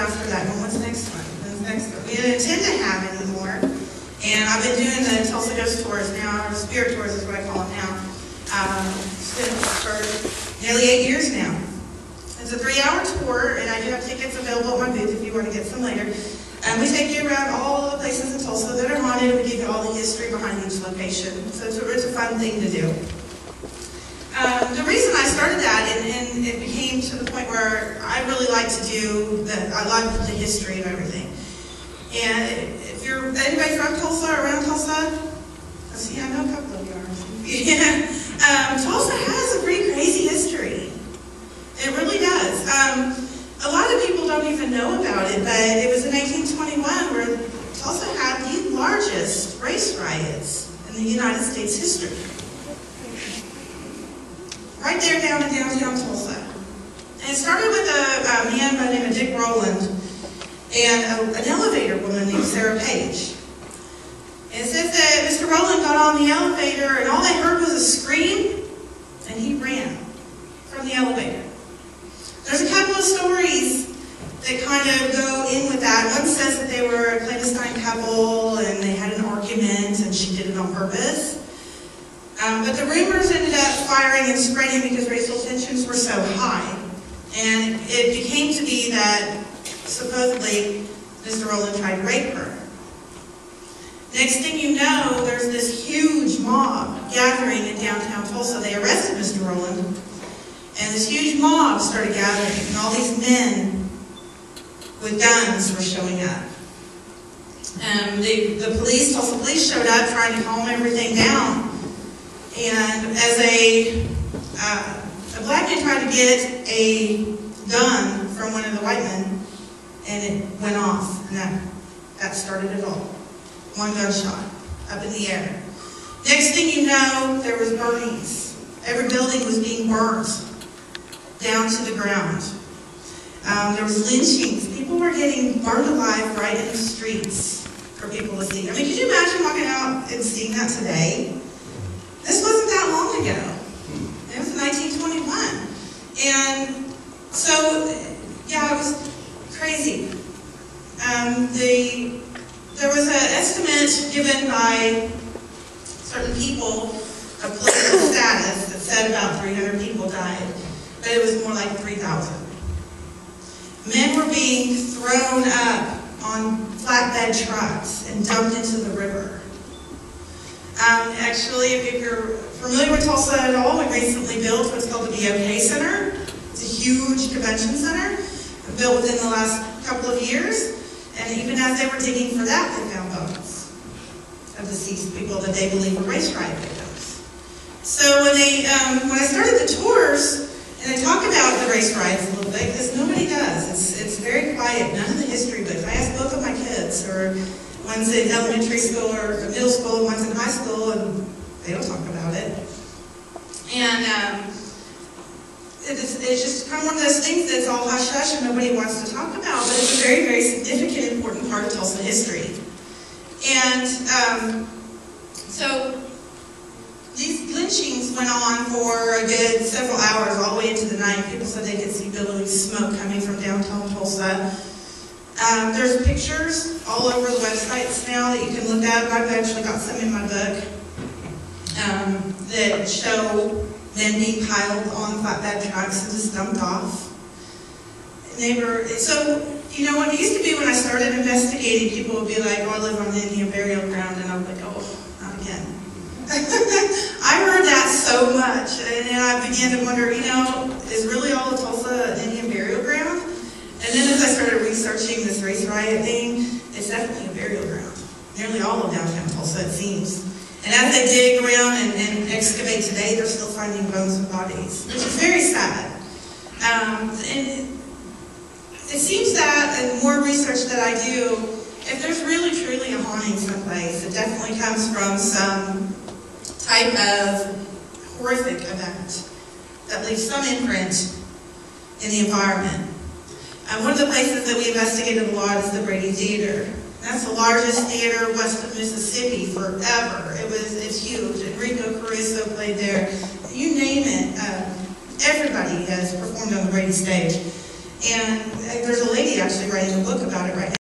after that. Well, what's next one? What's next one? We didn't intend to have anymore. And I've been doing the Tulsa Ghost Tours now, or Spirit Tours is what I call them now. It's been for nearly 8 years now. It's a 3-hour tour, and I do have tickets available at my booth if you want to get some later. We take you around all the places in Tulsa that are haunted, and we give you all the history behind each location. So it's a fun thing to do. The reason I started that, and it became to the point where I really like to do that, I love the history of everything. And if you're anybody from Tulsa or around Tulsa, see, I know a couple of you are. Yeah. Tulsa has a pretty crazy history. It really does. A lot of people don't even know about it, but it was in 1821 where Tulsa had the largest race riots in the United States history. Right there down in downtown Tulsa. And it started with a man by the name of Dick Rowland and an elevator woman named Sarah Page. And it says that Mr. Rowland got on the elevator and all they heard was a scream, and he ran from the elevator. There's a couple of stories that kind of go in with that. One says that they were a clandestine couple and they had an argument and she did it on purpose. But the rumors ended up firing and spreading because racial tensions were so high. And it became to be that supposedly Mr. Rowland tried to rape her. Next thing you know, there's this huge mob gathering in downtown Tulsa. They arrested Mr. Rowland, and this huge mob started gathering, and all these men with guns were showing up. The police, Tulsa police, showed up trying to calm everything down. And as a black man tried to get a gun from one of the white men, and it went off, and that started it all. One gunshot up in the air. Next thing you know, there was burnings. Every building was being burnt down to the ground. There was lynchings. People were getting burned alive right in the streets for people to see. I mean, could you imagine walking out and seeing that today? This wasn't that long ago. It was 1921. And so, yeah, it was crazy. There was an estimate given by certain people of political status that said about 300 people died, but it was more like 3,000. Men were being thrown up on flatbed trucks and dumped into the river. Actually, if you're familiar with Tulsa at all, we recently built what's called the BOK Center. It's a huge convention center built within the last couple of years. And even as they were digging for that, they found bones of deceased people that they believe were race riot victims. So when I started the tours, and I talk about the race riots a little bit, because nobody does. It's very quiet. None of the history books. I asked both of my kids, or one's in elementary school or middle school, and one's in high school, and they don't talk about it. And it's just kind of one of those things that's all hush-hush and nobody wants to talk about, but it's a very, very significant, important part of Tulsa history. And so these lynchings went on for a good several hours, all the way into the night. People said they could see billowing smoke coming from downtown Tulsa. There's pictures all over the websites now that you can look at. I've actually got some in my book that show men being piled on flatbed trucks and just dumped off. So, you know, what it used to be when I started investigating, people would be like, oh, I live on the Indian burial ground, and I'm like, oh, not again. I heard that so much, and then I began to wonder, you know, is really all of Tulsa an Indian burial ground? And then as I started researching this race riot thing, it's definitely a burial ground. Nearly all of downtown Tulsa, it seems. And as they dig around and excavate today, they're still finding bones and bodies, which is very sad. And it seems that, and more research that I do, if there's really truly a haunting someplace, it definitely comes from some type of horrific event that leaves some imprint in the environment. One of the places that we investigated a lot is the Brady Theater. That's the largest theater west of Mississippi forever. It's huge. Enrico Caruso played there. You name it. Everybody has performed on the Brady stage. And there's a lady actually writing a book about it right now.